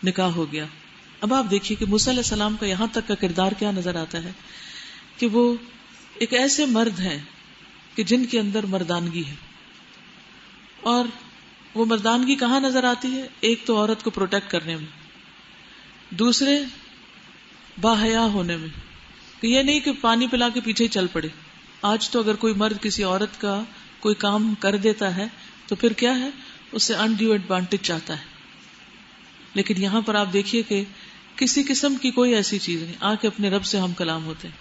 نکاح ہو گیا. اب آپ دیکھیے کہ موسیٰ علیہ السلام کا یہاں تک کا کردار کیا نظر آتا ہے کہ وہ ایک ایسے مرد ہیں کہ جن کے اندر مردانگی ہے. اور وہ مردانگی کہاں نظر آتی ہے؟ ایک تو عورت کو پروٹیکٹ کرنے میں، دوسرے باحیا ہونے میں، کہ یہ نہیں کہ پانی پلا کے پیچھے ہی چل پڑے. آج تو اگر کوئی مرد کسی عورت کا کوئی کام کر دیتا ہے تو پھر کیا ہے، اس سے انڈیو ایڈوانٹیج چاہتا ہے. لیکن یہاں پر آپ دیکھیے کہ کسی قسم کی کوئی ایسی چیز نہیں، آ کے اپنے رب سے ہم کلام ہوتے ہیں.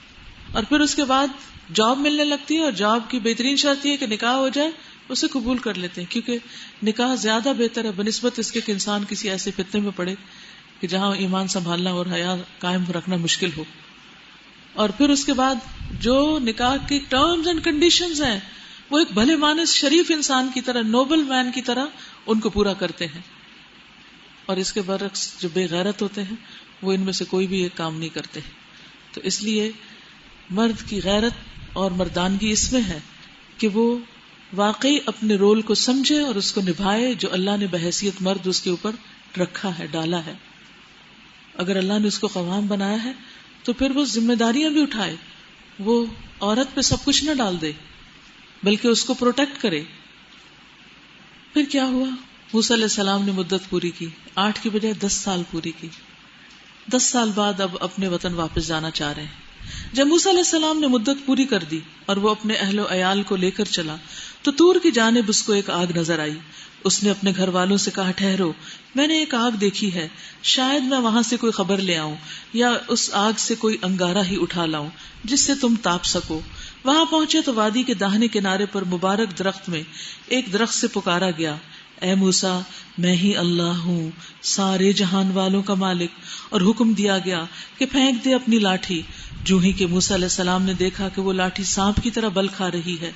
اور پھر اس کے بعد جاب ملنے لگتی ہے، اور جاب کی بہترین شرط یہ کہ نکاح ہو جائے، اسے قبول کر لیتے ہیں، کیونکہ نکاح زیادہ بہتر ہے بنسبت اس کے کہ انسان کسی ایسے فتنے میں پڑے کہ جہاں ایمان سنبھالنا اور حیا قائم رکھنا مشکل ہو. اور پھر اس کے بعد جو نکاح کی ٹرمز اینڈ کنڈیشنز ہیں وہ ایک بھلے مانس شریف انسان کی طرح، نوبل مین کی طرح ان کو پورا کرتے ہیں. اور اس کے برعکس جو بے غیرت ہوتے ہیں وہ ان میں سے کوئی بھی ایک کام نہیں کرتے. تو اس لیے مرد کی غیرت اور مردانگی اس میں ہے کہ وہ واقعی اپنے رول کو سمجھے اور اس کو نبھائے جو اللہ نے بحیثیت مرد اس کے اوپر رکھا ہے، ڈالا ہے. اگر اللہ نے اس کو قوام بنایا ہے تو پھر وہ ذمہ داریاں بھی اٹھائے، وہ عورت پہ سب کچھ نہ ڈال دے بلکہ اس کو پروٹیکٹ کرے. پھر کیا ہوا؟ موسیٰ علیہ السلام نے مدت پوری کی، 8 کی بجائے 10 سال پوری کی. 10 سال بعد اب اپنے وطن واپس جانا چاہ رہے ہیں. جب موسیٰ علیہ السلام نے مدت پوری کر دی اور وہ اپنے اہل و عیال کو لے کر چلا تو طور کی جانب اس کو ایک آگ نظر آئی. اس نے اپنے گھر والوں سے کہا، ٹھہرو، میں نے ایک آگ دیکھی ہے، شاید میں وہاں سے کوئی خبر لے آؤں یا اس آگ سے کوئی انگارہ ہی اٹھا لاؤں جس سے تم تاپ سکو. وہاں پہنچے تو وادی کے داہنے کنارے پر مبارک درخت میں ایک درخت سے پکارا گیا، اے موسیٰ، میں ہی اللہ ہوں، سارے جہان والوں کا مالک. اور حکم دیا گیا کہ پھینک دے اپنی لاٹھی. جو ہی کہ موسیٰ علیہ السلام نے دیکھا کہ وہ لاٹھی سانپ کی طرح بل کھا رہی ہے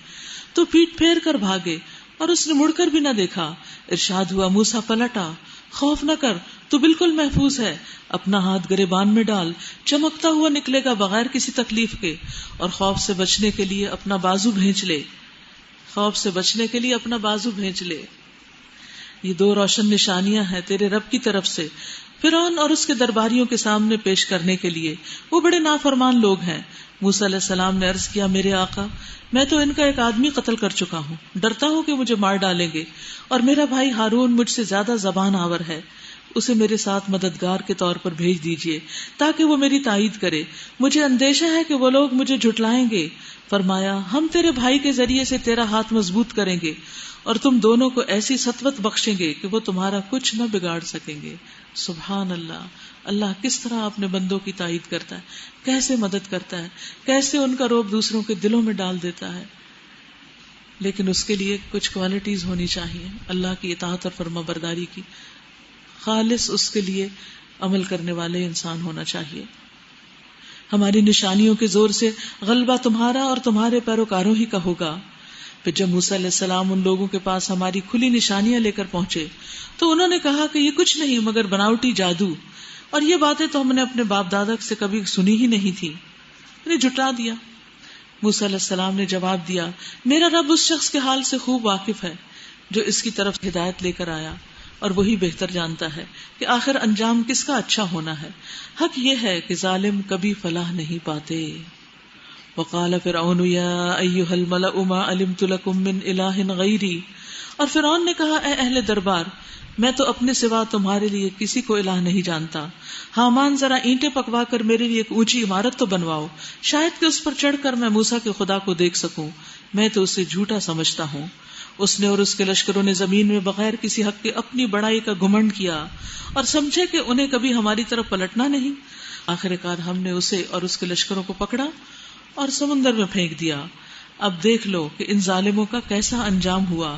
تو پیٹ پھیر کر بھاگے اور اس نے مڑ کر بھی نہ دیکھا. ارشاد ہوا، موسیٰ پلٹا، خوف نہ کر، تو بالکل محفوظ ہے. اپنا ہاتھ گریبان میں ڈال، چمکتا ہوا نکلے گا بغیر کسی تکلیف کے. اور خوف سے بچنے کے لیے اپنا بازو بھینچ لے، خوف سے بچنے کے لیے اپنا بازو بھینچ لے. یہ 2 روشن نشانیاں ہیں تیرے رب کی طرف سے فرعون اور اس کے درباریوں کے سامنے پیش کرنے کے لیے. وہ بڑے نافرمان لوگ ہیں. موسیٰ علیہ السلام نے عرض کیا، میرے آقا، میں تو ان کا ایک آدمی قتل کر چکا ہوں، ڈرتا ہوں کہ مجھے مار ڈالیں گے، اور میرا بھائی ہارون مجھ سے زیادہ زبان آور ہے. اسے میرے ساتھ مددگار کے طور پر بھیج دیجیے تاکہ وہ میری تائید کرے. مجھے اندیشہ ہے کہ وہ لوگ مجھے جھٹلائیں گے. فرمایا، ہم تیرے بھائی کے ذریعے سے تیرا ہاتھ مضبوط کریں گے اور تم دونوں کو ایسی سطوت بخشیں گے کہ وہ تمہارا کچھ نہ بگاڑ سکیں گے. سبحان اللہ. اللہ کس طرح اپنے بندوں کی تائید کرتا ہے، کیسے مدد کرتا ہے، کیسے ان کا روب دوسروں کے دلوں میں ڈال دیتا ہے. لیکن اس کے لیے کچھ کوالٹیز ہونی چاہیے، اللہ کی اطاعت اور فرما برداری کی، خالص اس کے لیے عمل کرنے والے انسان ہونا چاہیے. ہماری نشانیوں کے زور سے غلبہ تمہارا اور تمہارے پیروکاروں ہی کا ہوگا. پھر جب موسیٰ علیہ السلام ان لوگوں کے پاس ہماری کھلی نشانیاں لے کر پہنچے تو انہوں نے کہا کہ یہ کچھ نہیں مگر بناوٹی جادو، اور یہ باتیں تو ہم نے اپنے باپ دادا سے کبھی سنی ہی نہیں تھی. انہیں جھٹلا دیا. موسیٰ علیہ السلام نے جواب دیا، میرا رب اس شخص کے حال سے خوب واقف ہے جو اس کی طرف ہدایت لے کر آیا، اور وہی بہتر جانتا ہے کہ آخر انجام کس کا اچھا ہونا ہے. حق یہ ہے کہ ظالم کبھی فلاح نہیں پاتے. وقال فرعون یا ایھا الملأ ما علمت لکم من الہ غیری. اور فرعون نے کہا، اے اہل دربار، میں تو اپنے سوا تمہارے لیے کسی کو الہ نہیں جانتا. حامان ذرا اینٹیں پکوا کر میرے لیے ایک اونچی عمارت تو بنواؤ، شاید کہ اس پر چڑھ کر میں موسیٰ کے خدا کو دیکھ سکوں. میں تو اسے جھوٹا سمجھتا ہوں. اس نے اور اس کے لشکروں نے زمین میں بغیر کسی حق کے اپنی بڑائی کا گھمنڈ کیا اور سمجھے کہ انہیں کبھی ہماری طرف پلٹنا نہیں. آخر کار ہم نے اسے اور اس کے لشکروں کو پکڑا اور سمندر میں پھینک دیا. اب دیکھ لو کہ ان ظالموں کا کیسا انجام ہوا.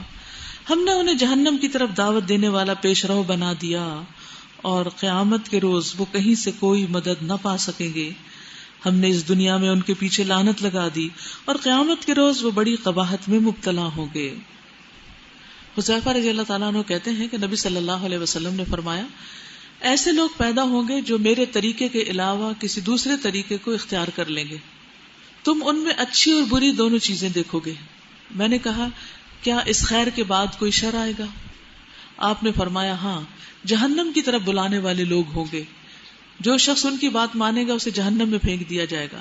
ہم نے انہیں جہنم کی طرف دعوت دینے والا پیش رو بنا دیا، اور قیامت کے روز وہ کہیں سے کوئی مدد نہ پا سکیں گے. ہم نے اس دنیا میں ان کے پیچھے لعنت لگا دی، اور قیامت کے روز وہ بڑی قباحت میں مبتلا ہوں گے. حذیفہ رضی اللہ تعالیٰ عنہ کہتے ہیں کہ نبی صلی اللہ علیہ وسلم نے فرمایا، ایسے لوگ پیدا ہوں گے جو میرے طریقے کے علاوہ کسی دوسرے طریقے کو اختیار کر لیں گے. تم ان میں اچھی اور بری دونوں چیزیں دیکھو گے. میں نے کہا، کیا اس خیر کے بعد کوئی شر آئے گا؟ آپ نے فرمایا ہاں، جہنم کی طرف بلانے والے لوگ ہوں گے، جو شخص ان کی بات مانے گا اسے جہنم میں پھینک دیا جائے گا۔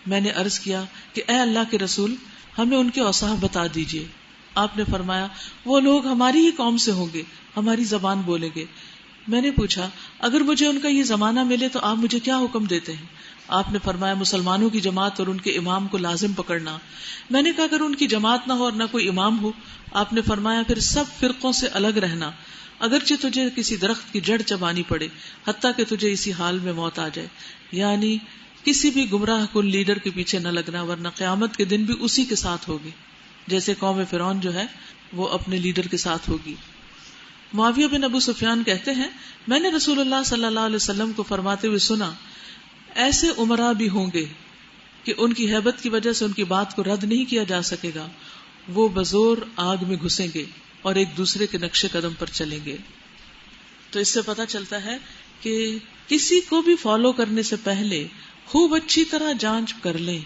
میں نے عرض کیا کہ اے اللہ کے رسول، ہمیں ان کے اوصاف بتا دیجئے۔ آپ نے فرمایا وہ لوگ ہماری ہی قوم سے ہوں گے، ہماری زبان بولیں گے۔ میں نے پوچھا اگر مجھے ان کا یہ زمانہ ملے تو آپ مجھے کیا حکم دیتے ہیں؟ آپ نے فرمایا مسلمانوں کی جماعت اور ان کے امام کو لازم پکڑنا۔ میں نے کہا اگر ان کی جماعت نہ ہو اور نہ کوئی امام ہو؟ آپ نے فرمایا پھر سب فرقوں سے الگ رہنا، اگرچہ تجھے کسی درخت کی جڑ چبانی پڑے، حتیٰ کہ تجھے اسی حال میں موت آ جائے۔ یعنی کسی بھی گمراہ کن لیڈر کے پیچھے نہ لگنا، ورنہ قیامت کے دن بھی اسی کے ساتھ ہوگی، جیسے قوم فرعون جو ہے وہ اپنے لیڈر کے ساتھ ہوگی۔ معاویہ بن ابو سفیان کہتے ہیں میں نے رسول اللہ صلی اللہ علیہ وسلم کو فرماتے ہوئے سنا، ایسے امراء بھی ہوں گے کہ ان کی ہیبت کی وجہ سے ان کی بات کو رد نہیں کیا جا سکے گا، وہ بزور آگ میں گھسیں گے اور ایک دوسرے کے نقش قدم پر چلیں گے۔ تو اس سے پتہ چلتا ہے کہ کسی کو بھی فالو کرنے سے پہلے خوب اچھی طرح جانچ کر لیں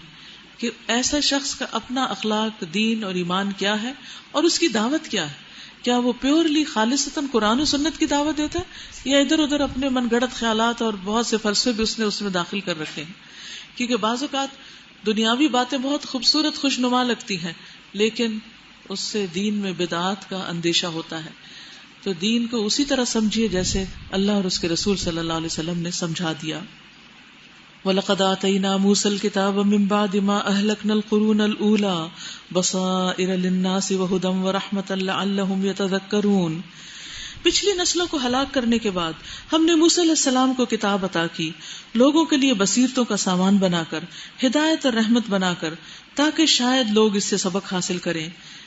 کہ ایسا شخص کا اپنا اخلاق، دین اور ایمان کیا ہے اور اس کی دعوت کیا ہے۔ کیا وہ پیورلی خالصتاً قرآن و سنت کی دعوت دیتا ہے یا ادھر ادھر اپنے من گڑت خیالات اور بہت سے فلسفے بھی اس میں داخل کر رکھے ہیں؟ کیونکہ بعض اوقات دنیاوی باتیں بہت خوبصورت خوشنما لگتی ہیں لیکن اس سے دین میں بدعات کا اندیشہ ہوتا ہے۔ تو دین کو اسی طرح سمجھیے جیسے اللہ اور اس کے رسول صلی اللہ علیہ وسلم نے سمجھا دیا۔ وَلَقَدْ آتَيْنَا مُوسَى الْكِتَابَ مِن بَعْدِ مَا أَهْلَكْنَا الْقُرُونَ الْأُولَى بَصَائِرَ لِلنَّاسِ وَهُدًى وَرَحْمَةً لَعَلَّهُمْ يَتَذَكَّرُونَ۔ پچھلی نسلوں کو ہلاک کرنے کے بعد ہم نے موسیٰ علیہ السلام کو کتاب عطا کی، لوگوں کے لیے بصیرتوں کا سامان بنا کر، ہدایت اور رحمت بنا کر، تاکہ شاید لوگ اس سے سبق حاصل کریں۔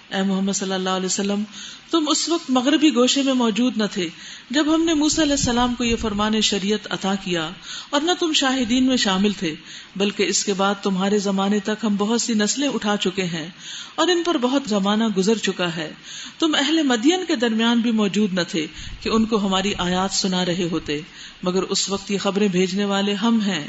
اے محمد صلی اللہ علیہ وسلم، تم اس وقت مغربی گوشے میں موجود نہ تھے جب ہم نے موسیٰ علیہ السلام کو یہ فرمان شریعت عطا کیا، اور نہ تم شاہدین میں شامل تھے، بلکہ اس کے بعد تمہارے زمانے تک ہم بہت سی نسلیں اٹھا چکے ہیں اور ان پر بہت زمانہ گزر چکا ہے۔ تم اہل مدین کے درمیان بھی موجود نہ تھے کہ ان کو ہماری آیات سنا رہے ہوتے، مگر اس وقت یہ خبریں بھیجنے والے ہم ہیں،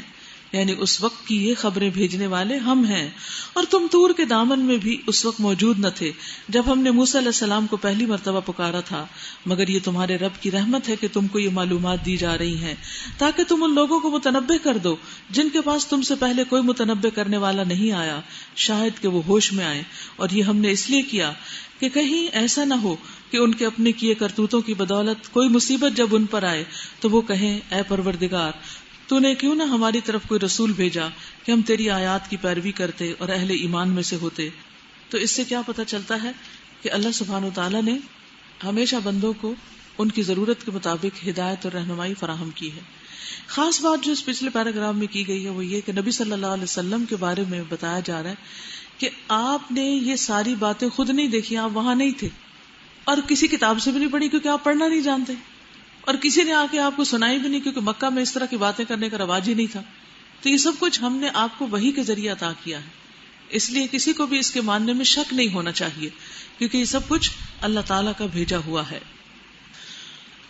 یعنی اس وقت کی یہ خبریں بھیجنے والے ہم ہیں۔ اور تم طور کے دامن میں بھی اس وقت موجود نہ تھے جب ہم نے موسیٰ علیہ السلام کو پہلی مرتبہ پکارا تھا، مگر یہ تمہارے رب کی رحمت ہے کہ تم کو یہ معلومات دی جا رہی ہیں تاکہ تم ان لوگوں کو متنبہ کر دو جن کے پاس تم سے پہلے کوئی متنبہ کرنے والا نہیں آیا، شاید کہ وہ ہوش میں آئے۔ اور یہ ہم نے اس لیے کیا کہ کہیں ایسا نہ ہو کہ ان کے اپنے کیے کرتوتوں کی بدولت کوئی مصیبت جب ان پر آئے تو وہ کہیں اے پروردگار، تو نے کیوں نہ ہماری طرف کوئی رسول بھیجا کہ ہم تیری آیات کی پیروی کرتے اور اہل ایمان میں سے ہوتے۔ تو اس سے کیا پتہ چلتا ہے کہ اللہ سبحانہ وتعالیٰ نے ہمیشہ بندوں کو ان کی ضرورت کے مطابق ہدایت اور رہنمائی فراہم کی ہے۔ خاص بات جو اس پچھلے پیراگراف میں کی گئی ہے وہ یہ کہ نبی صلی اللہ علیہ وسلم کے بارے میں بتایا جا رہا ہے کہ آپ نے یہ ساری باتیں خود نہیں دیکھی، آپ وہاں نہیں تھے اور کسی کتاب سے بھی نہیں پڑھی کیونکہ آپ پڑھنا نہیں جانتے، اور کسی نے آ کے آپ کو سنائی بھی نہیں کیونکہ مکہ میں اس طرح کی باتیں کرنے کا رواج ہی نہیں تھا۔ تو یہ سب کچھ ہم نے آپ کو وحی کے ذریعے عطا کیا ہے، اس لیے کسی کو بھی اس کے ماننے میں شک نہیں ہونا چاہیے کیونکہ یہ سب کچھ اللہ تعالیٰ کا بھیجا ہوا ہے۔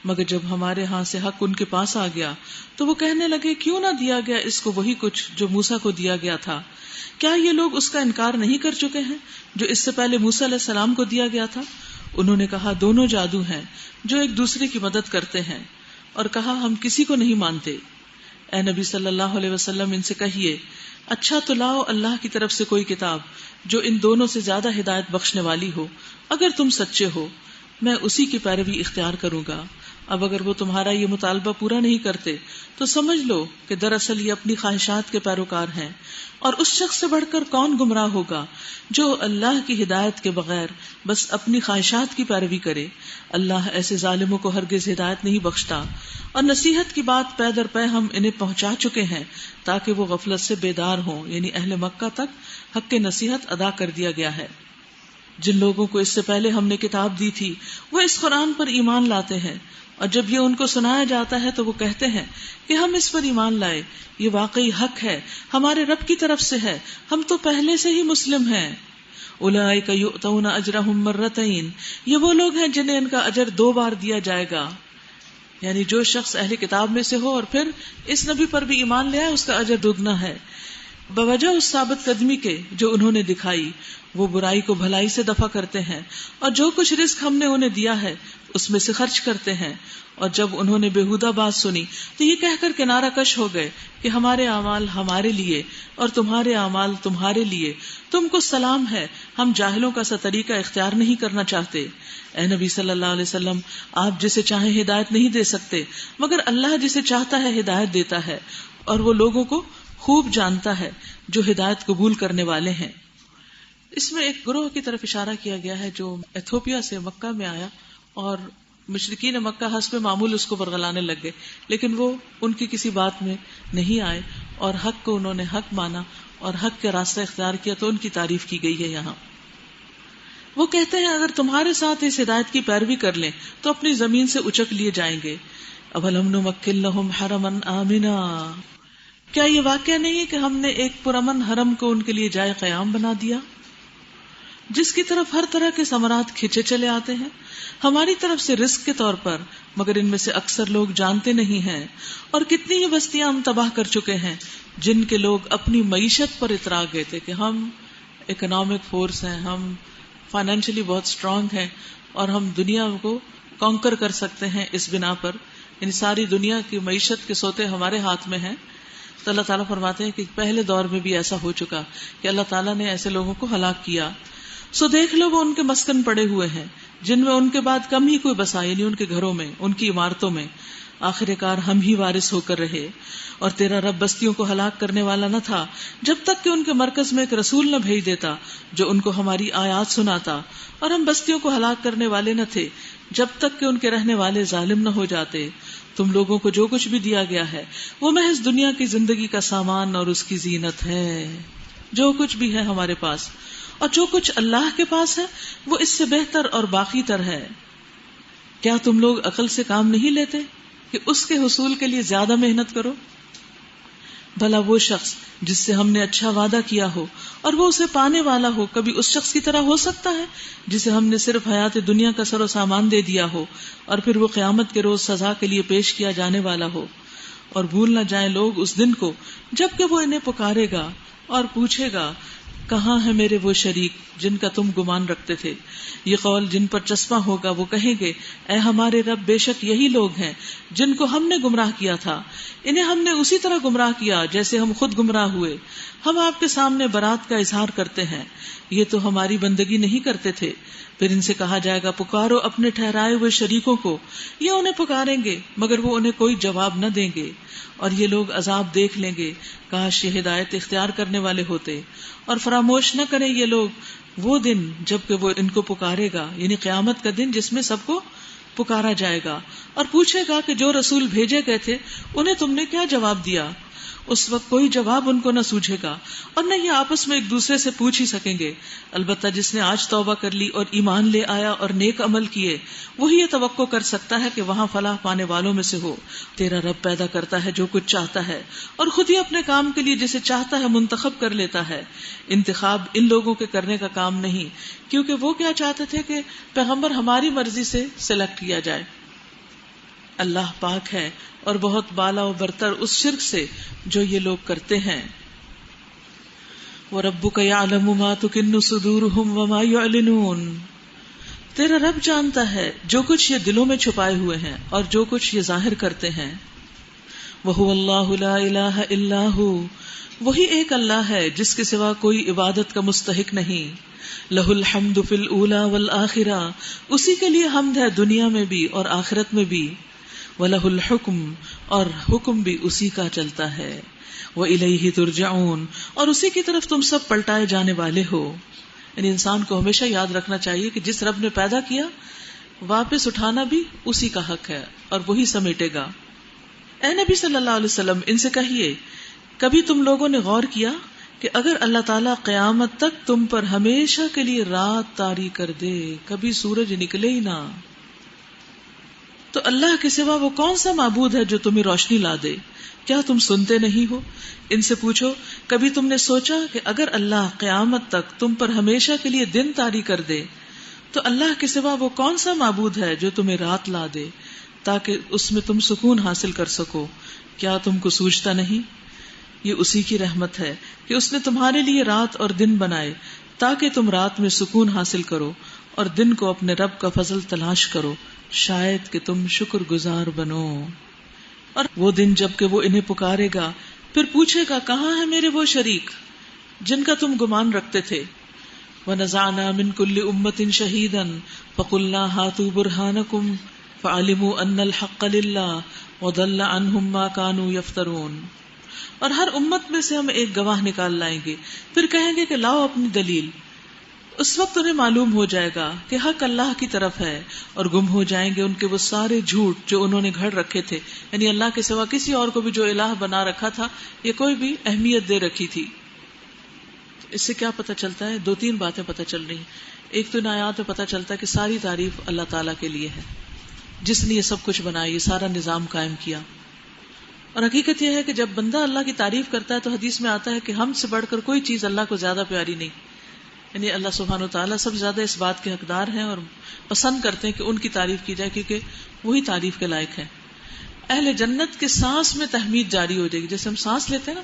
مگر جب ہمارے ہاں سے حق ان کے پاس آ گیا تو وہ کہنے لگے کیوں نہ دیا گیا اس کو وہی کچھ جو موسیٰ کو دیا گیا تھا؟ کیا یہ لوگ اس کا انکار نہیں کر چکے ہیں جو اس سے پہلے موسیٰ علیہ السلام کو دیا گیا تھا؟ انہوں نے کہا دونوں جادو ہیں جو ایک دوسرے کی مدد کرتے ہیں، اور کہا ہم کسی کو نہیں مانتے۔ اے نبی صلی اللہ علیہ وسلم ان سے کہیے اچھا تو لاؤ اللہ کی طرف سے کوئی کتاب جو ان دونوں سے زیادہ ہدایت بخشنے والی ہو، اگر تم سچے ہو میں اسی کی پیروی اختیار کروں گا۔ اب اگر وہ تمہارا یہ مطالبہ پورا نہیں کرتے تو سمجھ لو کہ دراصل یہ اپنی خواہشات کے پیروکار ہیں، اور اس شخص سے بڑھ کر کون گمراہ ہوگا جو اللہ کی ہدایت کے بغیر بس اپنی خواہشات کی پیروی کرے۔ اللہ ایسے ظالموں کو ہرگز ہدایت نہیں بخشتا، اور نصیحت کی بات پے در پے ہم انہیں پہنچا چکے ہیں تاکہ وہ غفلت سے بیدار ہوں، یعنی اہل مکہ تک حق کی نصیحت ادا کر دیا گیا ہے۔ جن لوگوں کو اس سے پہلے ہم نے کتاب دی تھی وہ اس قرآن پر ایمان لاتے ہیں، اور جب یہ ان کو سنایا جاتا ہے تو وہ کہتے ہیں کہ ہم اس پر ایمان لائے، یہ واقعی حق ہے، ہمارے رب کی طرف سے ہے، ہم تو پہلے سے ہی مسلم ہیں۔ اولئک یؤتون اجرہم مرتین، یہ وہ لوگ ہیں جنہیں ان کا اجر 2 بار دیا جائے گا، یعنی جو شخص اہل کتاب میں سے ہو اور پھر اس نبی پر بھی ایمان لے آئے اس کا اجر 2 ہے۔ بوجہ اس ثابت قدمی کے جو انہوں نے دکھائی، وہ برائی کو بھلائی سے دفع کرتے ہیں، اور جو کچھ رزق ہم نے انہیں دیا ہے اس میں سے خرچ کرتے ہیں۔ اور جب انہوں نے بیہودہ بات سنی تو یہ کہہ کر کنارہ کش ہو گئے کہ ہمارے اعمال ہمارے لیے اور تمہارے اعمال تمہارے لیے، تم کو سلام ہے، ہم جاہلوں کا سا طریقہ اختیار نہیں کرنا چاہتے۔ اے نبی صلی اللہ علیہ وسلم، آپ جسے چاہیں ہدایت نہیں دے سکتے، مگر اللہ جسے چاہتا ہے ہدایت دیتا ہے، اور وہ لوگوں کو خوب جانتا ہے جو ہدایت قبول کرنے والے ہیں۔ اس میں ایک گروہ کی طرف اشارہ کیا گیا ہے جو ایتھوپیا سے مکہ میں آیا، اور مشرکین مکہ حسب معمول اس کو برگلانے لگ گئے، لیکن وہ ان کی کسی بات میں نہیں آئے اور حق کو انہوں نے حق مانا اور حق کے راستہ اختیار کیا، تو ان کی تعریف کی گئی ہے یہاں۔ وہ کہتے ہیں اگر تمہارے ساتھ اس ہدایت کی پیروی کر لیں تو اپنی زمین سے اچک لیے جائیں گے۔ اَوَلَمْ نُمَكِّن لَهُمْ حَرَمًا آمِنًا، کیا یہ واقعہ نہیں ہے کہ ہم نے ایک پرامن حرم کو ان کے لیے جائے قیام بنا دیا، جس کی طرف ہر طرح کے ثمرات کھینچے چلے آتے ہیں ہماری طرف سے رزق کے طور پر، مگر ان میں سے اکثر لوگ جانتے نہیں ہیں۔ اور کتنی ہی بستیاں ہم تباہ کر چکے ہیں جن کے لوگ اپنی معیشت پر اترا گئے تھے کہ ہم اکنامک فورس ہیں، ہم فائنینشلی بہت اسٹرانگ ہیں اور ہم دنیا کو کانکر کر سکتے ہیں، اس بنا پر یعنی ساری دنیا کی معیشت کے سوتے ہمارے ہاتھ میں ہیں۔ تو اللہ تعالیٰ فرماتے ہیں کہ پہلے دور میں بھی ایسا ہو چکا کہ اللہ تعالیٰ نے ایسے لوگوں کو ہلاک کیا۔ سو دیکھ لو وہ ان کے مسکن پڑے ہوئے ہیں جن میں ان کے بعد کم ہی کوئی بسا، یعنی ان کے گھروں میں، ان کی عمارتوں میں، آخر کار ہم ہی وارث ہو کر رہے۔ اور تیرا رب بستیوں کو ہلاک کرنے والا نہ تھا جب تک کہ ان کے مرکز میں ایک رسول نہ بھیج دیتا جو ان کو ہماری آیات سناتا، اور ہم بستیوں کو ہلاک کرنے والے نہ تھے جب تک کہ ان کے رہنے والے ظالم نہ ہو جاتے۔ تم لوگوں کو جو کچھ بھی دیا گیا ہے وہ محض دنیا کی زندگی کا سامان اور اس کی زینت ہے۔ جو کچھ بھی ہے ہمارے پاس اور جو کچھ اللہ کے پاس ہے وہ اس سے بہتر اور باقی تر ہے۔ کیا تم لوگ عقل سے کام نہیں لیتے کہ اس کے حصول کے لیے زیادہ محنت کرو؟ بھلا وہ شخص جس سے ہم نے اچھا وعدہ کیا ہو اور وہ اسے پانے والا ہو، کبھی اس شخص کی طرح ہو سکتا ہے جسے ہم نے صرف حیات دنیا کا سر و سامان دے دیا ہو اور پھر وہ قیامت کے روز سزا کے لیے پیش کیا جانے والا ہو؟ اور بھول نہ جائیں لوگ اس دن کو جب کہ وہ انہیں پکارے گا اور پوچھے گا، کہاں ہے میرے وہ شریک جن کا تم گمان رکھتے تھے؟ یہ قول جن پر چسپاں ہوگا وہ کہیں گے، اے ہمارے رب، بے شک یہی لوگ ہیں جن کو ہم نے گمراہ کیا تھا، انہیں ہم نے اسی طرح گمراہ کیا جیسے ہم خود گمراہ ہوئے۔ ہم آپ کے سامنے برات کا اظہار کرتے ہیں، یہ تو ہماری بندگی نہیں کرتے تھے۔ پھر ان سے کہا جائے گا، پکارو اپنے ٹھہرائے ہوئے شریکوں کو، یہ انہیں پکاریں گے مگر وہ انہیں کوئی جواب نہ دیں گے، اور یہ لوگ عذاب دیکھ لیں گے، کاش یہ ہدایت اختیار کرنے والے ہوتے۔ اور فراموش نہ کریں یہ لوگ وہ دن جب کہ وہ ان کو پکارے گا، یعنی قیامت کا دن جس میں سب کو پکارا جائے گا اور پوچھے گا کہ جو رسول بھیجے گئے تھے انہیں تم نے کیا جواب دیا؟ اس وقت کوئی جواب ان کو نہ سوجھے گا اور نہ یہ آپس میں ایک دوسرے سے پوچھ ہی سکیں گے۔ البتہ جس نے آج توبہ کر لی اور ایمان لے آیا اور نیک عمل کیے، وہی یہ توقع کر سکتا ہے کہ وہاں فلاح پانے والوں میں سے ہو۔ تیرا رب پیدا کرتا ہے جو کچھ چاہتا ہے اور خود ہی اپنے کام کے لیے جسے چاہتا ہے منتخب کر لیتا ہے۔ انتخاب ان لوگوں کے کرنے کا کام نہیں، کیونکہ وہ کیا چاہتے تھے کہ پیغمبر ہماری مرضی سے سلیکٹ کیا جائے۔ اللہ پاک ہے اور بہت بالا و برتر اس شرک سے جو یہ لوگ کرتے ہیں۔ وَرَبُّكَ يَعْلَمُ مَا تُكِنُّ صُدُورُهُمْ وَمَا يُعْلِنُونَ، تیرا رب جانتا ہے جو کچھ یہ دلوں میں چھپائے ہوئے ہیں اور جو کچھ یہ ظاہر کرتے ہیں۔ وَهُوَ اللَّهُ لَا إِلَٰهَ إِلَّا هُوَ، وہی ایک اللہ ہے جس کے سوا کوئی عبادت کا مستحق نہیں۔ لَهُ الْحَمْدُ فِي الْأُولَىٰ وَالْآخِرَةِ، اسی کے لیے حمد ہے دنیا میں بھی اور آخرت میں بھی۔ وَلَهُ الْحُكْمُ، اور حکم بھی اسی کا چلتا ہے۔ وَإِلَيْهِ تُرْجَعُونَ، اور اسی کی طرف تم سب پلٹائے جانے والے ہو۔ یعنی انسان کو ہمیشہ یاد رکھنا چاہیے کہ جس رب نے پیدا کیا واپس اٹھانا بھی اسی کا حق ہے اور وہی سمیٹے گا۔ اے نبی صلی اللہ علیہ وسلم، ان سے کہیے، کبھی تم لوگوں نے غور کیا کہ اگر اللہ تعالیٰ قیامت تک تم پر ہمیشہ کے لیے رات طاری کر دے، کبھی سورج نکلے ہی نہ، تو اللہ کے سوا وہ کون سا معبود ہے جو تمہیں روشنی لا دے؟ کیا تم سنتے نہیں ہو؟ ان سے پوچھو، کبھی تم نے سوچا کہ اگر اللہ قیامت تک تم پر ہمیشہ کے لیے دن طاری کر دے تو اللہ کے سوا وہ کون سا معبود ہے جو تمہیں رات لا دے تاکہ اس میں تم سکون حاصل کر سکو؟ کیا تم کو سوچتا نہیں؟ یہ اسی کی رحمت ہے کہ اس نے تمہارے لیے رات اور دن بنائے تاکہ تم رات میں سکون حاصل کرو اور دن کو اپنے رب کا فضل تلاش کرو، شاید کہ تم شکر گزار بنو۔ اور وہ دن جب کہ وہ انہیں پکارے گا، پھر پوچھے گا کہاں ہے میرے وہ شریک جن کا تم گمان رکھتے تھے؟ وَنَزَعْنَا مِن كُلِّ أُمَّةٍ شَهِيدًا فَقُلْنَا هَاتُوا بُرْهَانَكُمْ فَعَلِمُوا أَنَّ الْحَقَّ لِلَّهِ وَضَلَّ عَنْهُمْ مَا كَانُوا يَفْتَرُونَ۔ اور ہر امت میں سے ہم ایک گواہ نکال لائیں گے، پھر کہیں گے کہ لاؤ اپنی دلیل۔ اس وقت انہیں معلوم ہو جائے گا کہ حق اللہ کی طرف ہے، اور گم ہو جائیں گے ان کے وہ سارے جھوٹ جو انہوں نے گھڑ رکھے تھے، یعنی اللہ کے سوا کسی اور کو بھی جو الہ بنا رکھا تھا یا کوئی بھی اہمیت دے رکھی تھی۔ اس سے کیا پتہ چلتا ہے؟ 2-3 باتیں پتہ چل رہی ہیں۔ ایک تو ان آیات میں پتہ چلتا ہے کہ ساری تعریف اللہ تعالیٰ کے لیے ہے، جس نے یہ سب کچھ بنایا، یہ سارا نظام قائم کیا۔ اور حقیقت یہ ہے کہ جب بندہ اللہ کی تعریف کرتا ہے تو حدیث میں آتا ہے کہ ہم سے بڑھ کر کوئی چیز اللہ کو زیادہ پیاری نہیں، یعنی اللہ سبحانہ و تعالیٰ سب زیادہ اس بات کے حقدار ہیں اور پسند کرتے ہیں کہ ان کی تعریف کی جائے، کیونکہ وہی تعریف کے لائق ہیں۔ اہل جنت کے سانس میں تحمید جاری ہو جائے گی، جیسے ہم سانس لیتے ہیں نا،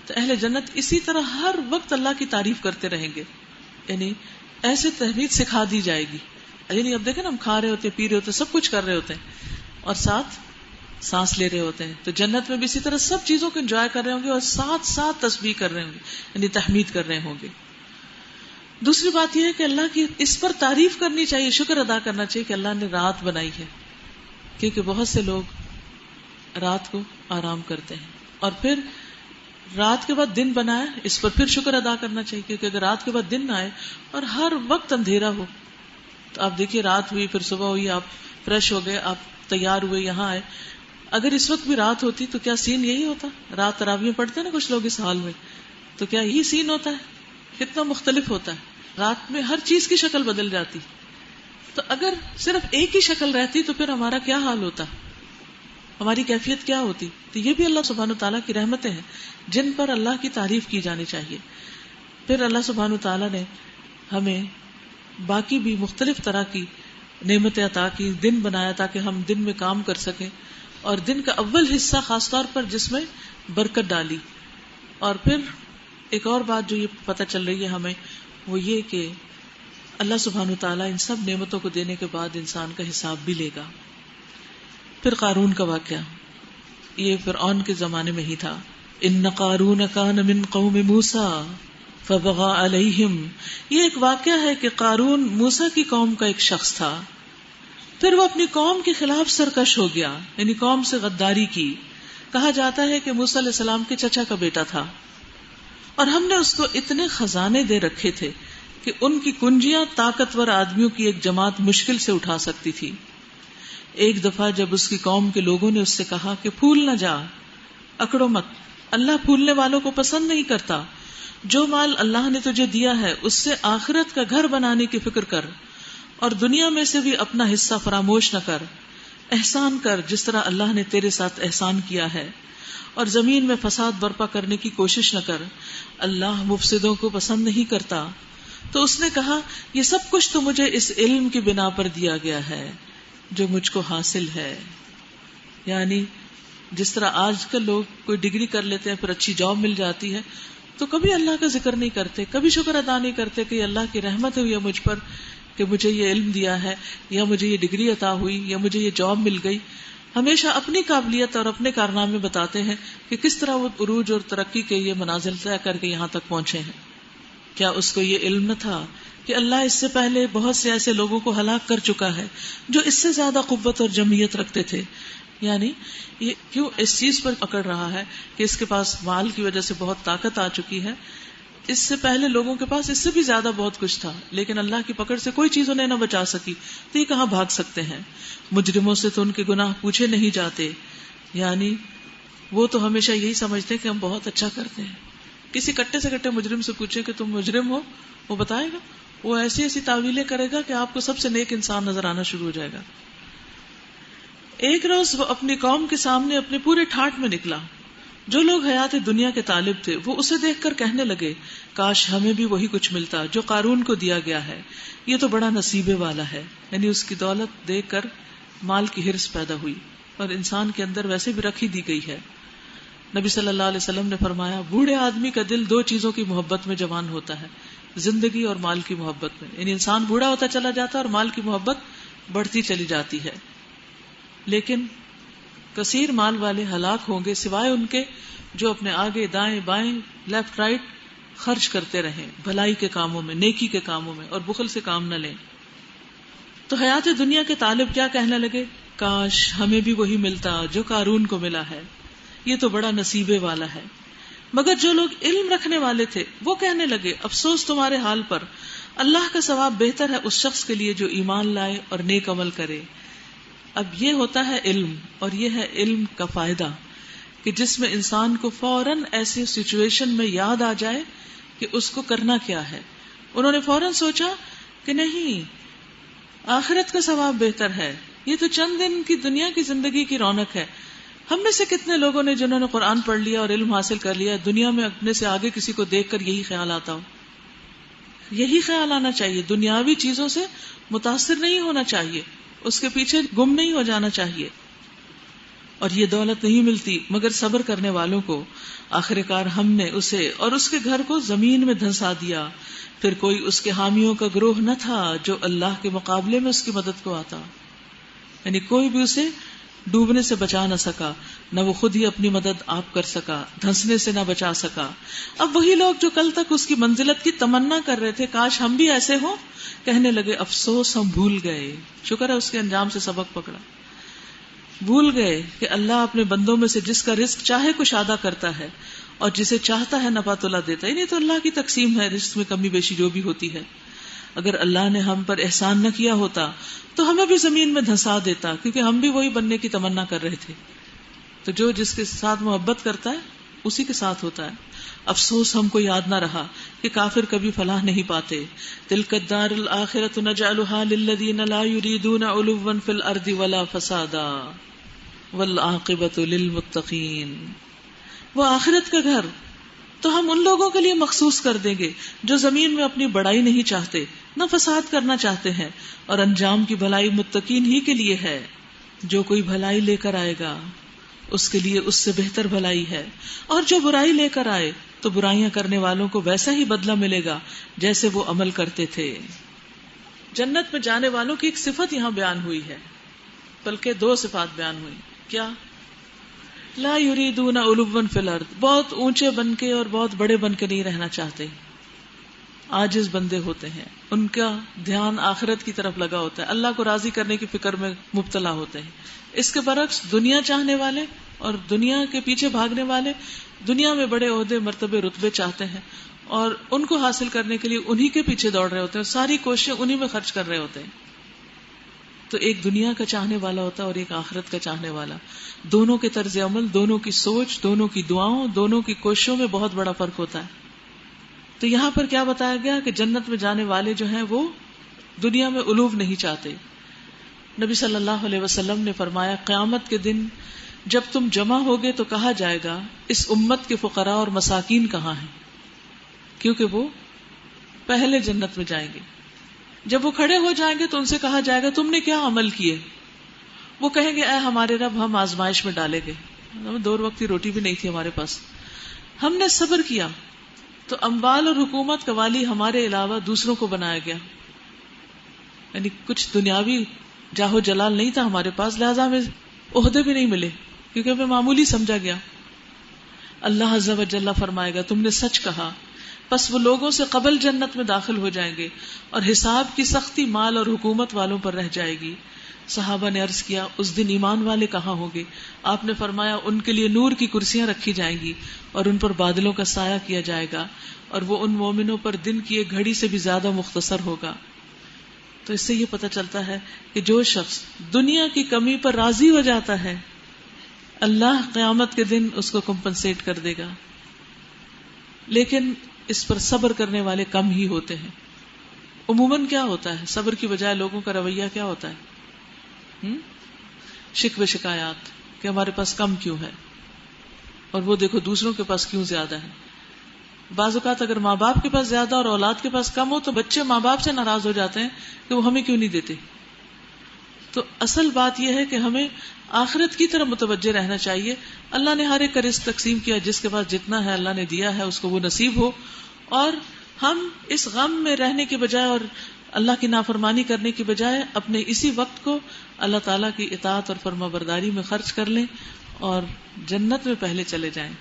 تو اہل جنت اسی طرح ہر وقت اللہ کی تعریف کرتے رہیں گے، یعنی ایسے تحمید سکھا دی جائے گی۔ یعنی اب دیکھیں نا، ہم کھا رہے ہوتے ہیں، پی رہے ہوتے ہیں، سب کچھ کر رہے ہوتے ہیں اور ساتھ سانس لے رہے ہوتے ہیں، تو جنت میں بھی اسی طرح سب چیزوں کو انجوائے کر رہے ہوں گے اور ساتھ ساتھ تسبیح کر رہے ہوں گے، یعنی تحمید کر رہے ہوں گے۔ دوسری بات یہ ہے کہ اللہ کی اس پر تعریف کرنی چاہیے، شکر ادا کرنا چاہیے کہ اللہ نے رات بنائی ہے، کیونکہ بہت سے لوگ رات کو آرام کرتے ہیں، اور پھر رات کے بعد دن بنایا، اس پر پھر شکر ادا کرنا چاہیے، کیونکہ اگر رات کے بعد دن نہ آئے اور ہر وقت اندھیرا ہو تو آپ دیکھیے رات ہوئی پھر صبح ہوئی، آپ فریش ہو گئے، آپ تیار ہوئے یہاں آئے، اگر اس وقت بھی رات ہوتی تو کیا سین یہی ہوتا؟ رات تراویح پڑھتے ہیں نا کچھ لوگ اس حال میں، تو کیا یہی سین ہوتا ہے؟ کتنا مختلف ہوتا ہے، رات میں ہر چیز کی شکل بدل جاتی۔ تو اگر صرف ایک ہی شکل رہتی تو پھر ہمارا کیا حال ہوتا، ہماری کیفیت کیا ہوتی؟ تو یہ بھی اللہ سبحانہ وتعالیٰ کی رحمتیں ہیں جن پر اللہ کی تعریف کی جانی چاہیے۔ پھر اللہ سبحانہ وتعالیٰ نے ہمیں باقی بھی مختلف طرح کی نعمتیں عطا کی، دن بنایا تاکہ ہم دن میں کام کر سکیں، اور دن کا اول حصہ خاص طور پر جس میں برکت ڈالی۔ اور پھر ایک اور بات جو یہ پتہ چل رہی ہے ہمیں، وہ یہ کہ اللہ سبحانہ وتعالیٰ ان سب نعمتوں کو دینے کے بعد انسان کا حساب بھی لے گا۔ پھر قارون کا واقعہ، یہ فرعون کے زمانے میں ہی تھا۔ ان قارون کان من قوم موسیٰ فبغى علیہم، یہ ایک واقعہ ہے کہ قارون موسیٰ کی قوم کا ایک شخص تھا، پھر وہ اپنی قوم کے خلاف سرکش ہو گیا، یعنی قوم سے غداری کی۔ کہا جاتا ہے کہ موسیٰ علیہ السلام کے چچا کا بیٹا تھا، اور ہم نے اس کو اتنے خزانے دے رکھے تھے کہ ان کی کنجیاں طاقتور آدمیوں کی ایک جماعت مشکل سے اٹھا سکتی تھی۔ ایک دفعہ جب اس کی قوم کے لوگوں نے اس سے کہا کہ پھول نہ جا، اکڑو مت، اللہ پھولنے والوں کو پسند نہیں کرتا، جو مال اللہ نے تجھے دیا ہے اس سے آخرت کا گھر بنانے کی فکر کر، اور دنیا میں سے بھی اپنا حصہ فراموش نہ کر، احسان کر جس طرح اللہ نے تیرے ساتھ احسان کیا ہے، اور زمین میں فساد برپا کرنے کی کوشش نہ کر، اللہ مفسدوں کو پسند نہیں کرتا۔ تو اس نے کہا یہ سب کچھ تو مجھے اس علم کی بنا پر دیا گیا ہے جو مجھ کو حاصل ہے، یعنی جس طرح آج کل لوگ کوئی ڈگری کر لیتے ہیں پھر اچھی جاب مل جاتی ہے، تو کبھی اللہ کا ذکر نہیں کرتے، کبھی شکر ادا نہیں کرتے کہ اللہ کی رحمت ہوئی ہے مجھ پر کہ مجھے یہ علم دیا ہے، یا مجھے یہ ڈگری عطا ہوئی، یا مجھے یہ جاب مل گئی۔ ہمیشہ اپنی قابلیت اور اپنے کارنامے بتاتے ہیں کہ کس طرح وہ عروج اور ترقی کے یہ منازل طے کر کے یہاں تک پہنچے ہیں۔ کیا اس کو یہ علم نہ تھا کہ اللہ اس سے پہلے بہت سے ایسے لوگوں کو ہلاک کر چکا ہے جو اس سے زیادہ قوت اور جمعیت رکھتے تھے؟ یعنی یہ کیوں اس چیز پر پکڑ رہا ہے کہ اس کے پاس مال کی وجہ سے بہت طاقت آ چکی ہے، اس سے پہلے لوگوں کے پاس اس سے بھی زیادہ بہت کچھ تھا، لیکن اللہ کی پکڑ سے کوئی چیز انہیں نہ بچا سکی، تو یہ کہاں بھاگ سکتے ہیں؟ مجرموں سے تو ان کے گناہ پوچھے نہیں جاتے، یعنی وہ تو ہمیشہ یہی سمجھتے ہیں کہ ہم بہت اچھا کرتے ہیں۔ کسی کٹے سے کٹے مجرم سے پوچھے کہ تم مجرم ہو، وہ بتائے گا، وہ ایسی ایسی تعویلیں کرے گا کہ آپ کو سب سے نیک انسان نظر آنا شروع ہو جائے گا۔ ایک روز وہ اپنی قوم کے سامنے اپنے پورے ٹھاٹ میں نکلا۔ جو لوگ حیات دنیا کے طالب تھے وہ اسے دیکھ کر کہنے لگے کاش ہمیں بھی وہی کچھ ملتا جو قارون کو دیا گیا ہے، یہ تو بڑا نصیبے والا ہے۔ یعنی اس کی دولت دیکھ کر مال کی ہرس پیدا ہوئی، اور انسان کے اندر ویسے بھی رکھی دی گئی ہے۔ نبی صلی اللہ علیہ وسلم نے فرمایا بوڑھے آدمی کا دل دو چیزوں کی محبت میں جوان ہوتا ہے، زندگی اور مال کی محبت میں. یعنی انسان بوڑھا ہوتا چلا جاتا ہے اور مال کی محبت بڑھتی چلی جاتی ہے. لیکن کثیر مال والے ہلاک ہوں گے سوائے ان کے جو اپنے آگے دائیں بائیں لیفٹ رائٹ خرچ کرتے رہیں بھلائی کے کاموں میں، نیکی کے کاموں میں، اور بخل سے کام نہ لیں. تو حیات دنیا کے طالب کیا کہنے لگے، کاش ہمیں بھی وہی ملتا جو قارون کو ملا ہے، یہ تو بڑا نصیبے والا ہے. مگر جو لوگ علم رکھنے والے تھے وہ کہنے لگے افسوس تمہارے حال پر، اللہ کا ثواب بہتر ہے اس شخص کے لیے جو ایمان لائے اور نیک عمل کرے. اب یہ ہوتا ہے علم، اور یہ ہے علم کا فائدہ کہ جس میں انسان کو فوراً ایسی سچویشن میں یاد آ جائے کہ اس کو کرنا کیا ہے. انہوں نے فوراً سوچا کہ نہیں، آخرت کا ثواب بہتر ہے، یہ تو چند دن کی دنیا کی زندگی کی رونق ہے. ہم میں سے کتنے لوگوں نے جنہوں نے قرآن پڑھ لیا اور علم حاصل کر لیا، دنیا میں اپنے سے آگے کسی کو دیکھ کر یہی خیال آتا ہو. یہی خیال آنا چاہیے، دنیاوی چیزوں سے متاثر نہیں ہونا چاہیے، اس کے پیچھے گم نہیں ہو جانا چاہیے. اور یہ دولت نہیں ملتی مگر صبر کرنے والوں کو. آخر کار ہم نے اسے اور اس کے گھر کو زمین میں دھنسا دیا، پھر کوئی اس کے حامیوں کا گروہ نہ تھا جو اللہ کے مقابلے میں اس کی مدد کو آتا. یعنی کوئی بھی اسے ڈوبنے سے بچا نہ سکا، نہ وہ خود ہی اپنی مدد آپ کر سکا، دھنسنے سے نہ بچا سکا. اب وہی لوگ جو کل تک اس کی منزلت کی تمنا کر رہے تھے کاش ہم بھی ایسے ہوں، کہنے لگے افسوس ہم بھول گئے. شکر ہے اس کے انجام سے سبق پکڑا. بھول گئے کہ اللہ اپنے بندوں میں سے جس کا رزق چاہے کشادہ کرتا ہے اور جسے چاہتا ہے نفع تلا دیتا ہے. نہیں تو اللہ کی تقسیم ہے، رزق میں کمی بیشی جو بھی ہوتی ہے. اگر اللہ نے ہم پر احسان نہ کیا ہوتا تو ہمیں بھی زمین میں دھنسا دیتا، کیونکہ ہم بھی وہی بننے کی تمنا کر رہے تھے. تو جو جس کے ساتھ محبت کرتا ہے اسی کے ساتھ ہوتا ہے. افسوس ہم کو یاد نہ رہا کہ کافر کبھی فلاح نہیں پاتے. تلک الدار الآخرۃ نجعلها للذین لا یریدون علوا فی الارض ولا فسادا والعاقبۃ للمتقین. وہ آخرت کا گھر تو ہم ان لوگوں کے لیے مخصوص کر دیں گے جو زمین میں اپنی بڑائی نہیں چاہتے، نہ فساد کرنا چاہتے ہیں، اور انجام کی بھلائی متقین ہی کے لیے ہے. جو کوئی بھلائی لے کر آئے گا اس کے لیے اس سے بہتر بھلائی ہے، اور جو برائی لے کر آئے تو برائیاں کرنے والوں کو ویسا ہی بدلہ ملے گا جیسے وہ عمل کرتے تھے. جنت میں جانے والوں کی ایک صفت یہاں بیان ہوئی ہے، بلکہ دو صفات بیان ہوئی. کیا؟ لا یریدون علوا فی الارض، بہت اونچے بن کے اور بہت بڑے بن کے نہیں رہنا چاہتے. عاجز بندے ہوتے ہیں، ان کا دھیان آخرت کی طرف لگا ہوتا ہے، اللہ کو راضی کرنے کی فکر میں مبتلا ہوتے ہیں. اس کے برعکس دنیا چاہنے والے اور دنیا کے پیچھے بھاگنے والے دنیا میں بڑے عہدے مرتبے رتبے چاہتے ہیں اور ان کو حاصل کرنے کے لیے انہی کے پیچھے دوڑ رہے ہوتے ہیں، ساری کوششیں انہی میں خرچ کر رہے ہوتے ہیں. تو ایک دنیا کا چاہنے والا ہوتا ہے اور ایک آخرت کا چاہنے والا. دونوں کے طرز عمل، دونوں کی سوچ، دونوں کی دعاؤں، دونوں کی کوششوں میں بہت بڑا فرق ہوتا ہے. تو یہاں پر کیا بتایا گیا کہ جنت میں جانے والے جو ہیں وہ دنیا میں علو نہیں چاہتے. نبی صلی اللہ علیہ وسلم نے فرمایا قیامت کے دن جب تم جمع ہوگے تو کہا جائے گا اس امت کے فقراء اور مساکین کہاں ہیں، کیونکہ وہ پہلے جنت میں جائیں گے. جب وہ کھڑے ہو جائیں گے تو ان سے کہا جائے گا تم نے کیا عمل کیے؟ وہ کہیں گے اے ہمارے رب ہم آزمائش میں ڈالے گئے، دو وقت کی روٹی بھی نہیں تھی ہمارے پاس، ہم نے صبر کیا تو اموال اور حکومت کا والی ہمارے علاوہ دوسروں کو بنایا گیا. یعنی کچھ دنیاوی جاہو جلال نہیں تھا ہمارے پاس، لہذا ہمیں عہدے بھی نہیں ملے کیونکہ ہمیں معمولی سمجھا گیا. اللہ عز و جل فرمائے گا تم نے سچ کہا، پس وہ لوگوں سے قبل جنت میں داخل ہو جائیں گے اور حساب کی سختی مال اور حکومت والوں پر رہ جائے گی. صحابہ نے عرض کیا اس دن ایمان والے کہاں ہوں گے؟ آپ نے فرمایا ان کے لیے نور کی کرسیاں رکھی جائیں گی اور ان پر بادلوں کا سایہ کیا جائے گا، اور وہ ان مومنوں پر دن کی ایک گھڑی سے بھی زیادہ مختصر ہوگا. تو اس سے یہ پتہ چلتا ہے کہ جو شخص دنیا کی کمی پر راضی ہو جاتا ہے اللہ قیامت کے دن اس کو کمپنسیٹ کر دے گا. لیکن اس پر صبر کرنے والے کم ہی ہوتے ہیں. عموماً کیا ہوتا ہے، صبر کی بجائے لوگوں کا رویہ کیا ہوتا ہے؟ شکوے شکایات کہ ہمارے پاس کم کیوں ہے، اور وہ دیکھو دوسروں کے پاس کیوں زیادہ ہے. بعض اوقات اگر ماں باپ کے پاس زیادہ اور اولاد کے پاس کم ہو تو بچے ماں باپ سے ناراض ہو جاتے ہیں کہ وہ ہمیں کیوں نہیں دیتے. تو اصل بات یہ ہے کہ ہمیں آخرت کی طرف متوجہ رہنا چاہیے. اللہ نے ہر ایک کا رزق تقسیم کیا، جس کے پاس جتنا ہے اللہ نے دیا ہے اس کو وہ نصیب ہو، اور ہم اس غم میں رہنے کے بجائے اور اللہ کی نافرمانی کرنے کی بجائے اپنے اسی وقت کو اللہ تعالیٰ کی اطاعت اور فرما برداری میں خرچ کر لیں اور جنت میں پہلے چلے جائیں.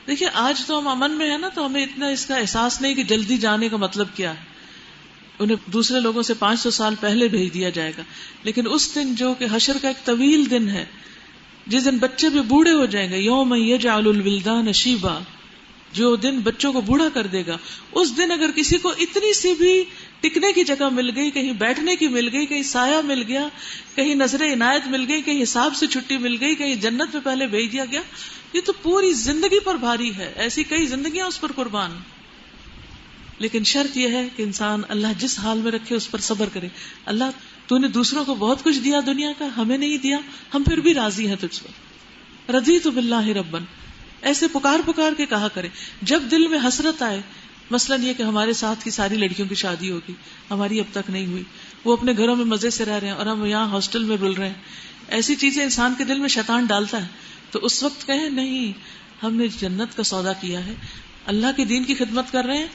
دیکھیے آج تو ہم امن میں ہیں نا، تو ہمیں اتنا اس کا احساس نہیں کہ جلدی جانے کا مطلب کیا ہے. انہیں دوسرے لوگوں سے 500 سال پہلے بھیج دیا جائے گا، لیکن اس دن جو کہ حشر کا ایک طویل دن ہے، جس دن بچے بھی بوڑھے ہو جائیں گے، یوم یجعل الولدان شیبا، جو دن بچوں کو بوڑھا کر دے گا، اس دن اگر کسی کو اتنی سی بھی ٹکنے کی جگہ مل گئی، کہیں بیٹھنے کی مل گئی، کہیں سایہ مل گیا، کہیں نظر عنایت مل گئی، کہیں حساب سے چھٹی مل گئی، کہیں جنت میں پہلے بھیج دیا گیا، یہ تو پوری زندگی پر بھاری ہے. ایسی کئی زندگیاں اس پر قربان. لیکن شرط یہ ہے کہ انسان اللہ جس حال میں رکھے اس پر صبر کرے. اللہ تو نے دوسروں کو بہت کچھ دیا دنیا کا، ہمیں نہیں دیا، ہم پھر بھی راضی ہیں تجھ پر. رضیت باللہ ربن، ایسے پکار کے کہا کرے. جب دل میں حسرت آئے، مثلاً یہ کہ ہمارے ساتھ کی ساری لڑکیوں کی شادی ہوگی، ہماری اب تک نہیں ہوئی، وہ اپنے گھروں میں مزے سے رہ رہے ہیں اور ہم یہاں ہاسٹل میں رل رہے ہیں، ایسی چیزیں انسان کے دل میں شیطان ڈالتا ہے. تو اس وقت کہیں نہیں، ہم نے جنت کا سودا کیا ہے، اللہ کے دین کی خدمت کر رہے ہیں،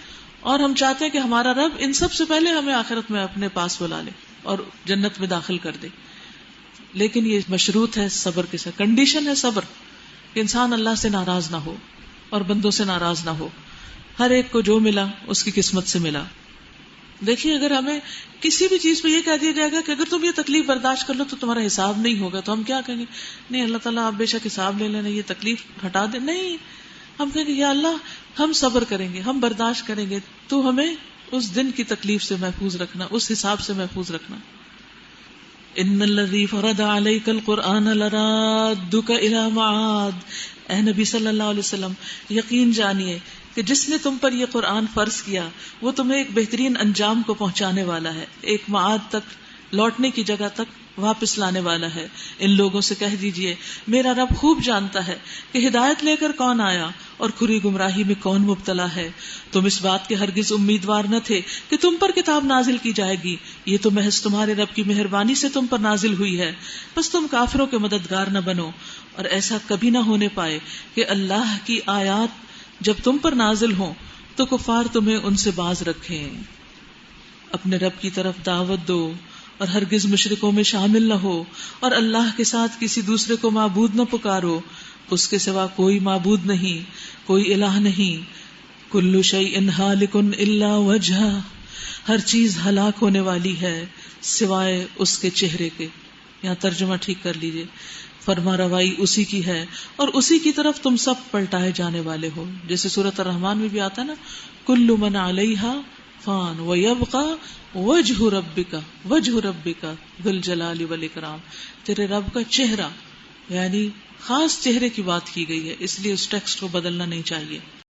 اور ہم چاہتے ہیں کہ ہمارا رب ان سب سے پہلے ہمیں آخرت میں اپنے پاس بلا لے اور جنت میں داخل کر دے. لیکن یہ مشروط ہے صبر کے ساتھ، کنڈیشن ہے صبر، کہ انسان اللہ سے ناراض نہ ہو اور بندوں سے ناراض نہ ہو. ہر ایک کو جو ملا اس کی قسمت سے ملا. دیکھیے اگر ہمیں کسی بھی چیز پہ یہ کہہ دیا جائے گا کہ اگر تم یہ تکلیف برداشت کر لو تو تمہارا حساب نہیں ہوگا، تو ہم کیا کہیں گے؟ نہیں اللہ تعالیٰ آپ بے شک حساب لے لینا، یہ تکلیف ہٹا دے. نہیں، ہم کہیں گے یا اللہ ہم صبر کریں گے، ہم برداشت کریں گے، تو ہمیں اس دن کی تکلیف سے محفوظ رکھنا، اس حساب سے محفوظ رکھنا. ان الذی فرض علیک القرآن لرادک الی معاد، اے نبی صلی اللہ علیہ وسلم یقین جانیے کہ جس نے تم پر یہ قرآن فرض کیا وہ تمہیں ایک بہترین انجام کو پہنچانے والا ہے، ایک معاد تک، لوٹنے کی جگہ تک واپس لانے والا ہے. ان لوگوں سے کہہ دیجئے میرا رب خوب جانتا ہے کہ ہدایت لے کر کون آیا اور کھری گمراہی میں کون مبتلا ہے. تم اس بات کے ہرگز امیدوار نہ تھے کہ تم پر کتاب نازل کی جائے گی، یہ تو محض تمہارے رب کی مہربانی سے تم پر نازل ہوئی ہے، بس تم کافروں کے مددگار نہ بنو. اور ایسا کبھی نہ ہونے پائے کہ اللہ کی آیات جب تم پر نازل ہوں تو کفار تمہیں ان سے باز رکھیں. اپنے رب کی طرف دعوت دو اور ہرگز مشرکوں میں شامل نہ ہو، اور اللہ کے ساتھ کسی دوسرے کو معبود نہ پکارو، اس کے سوا کوئی معبود نہیں، کوئی الہ نہیں. کل شیء ہالک الا وجہہ، ہر چیز ہلاک ہونے والی ہے سوائے اس کے چہرے کے. یہاں ترجمہ ٹھیک کر لیجئے، فرما روائی اسی کی ہے اور اسی کی طرف تم سب پلٹائے جانے والے ہو. جیسے سورۃ الرحمن میں بھی آتا ہے نا، کل من علیہا فان ویبقى وجہ ربک ذو الجلال والاکرام. تیرے رب کا چہرہ، یعنی خاص چہرے کی بات کی گئی ہے، اس لیے اس ٹیکسٹ کو بدلنا نہیں چاہیے.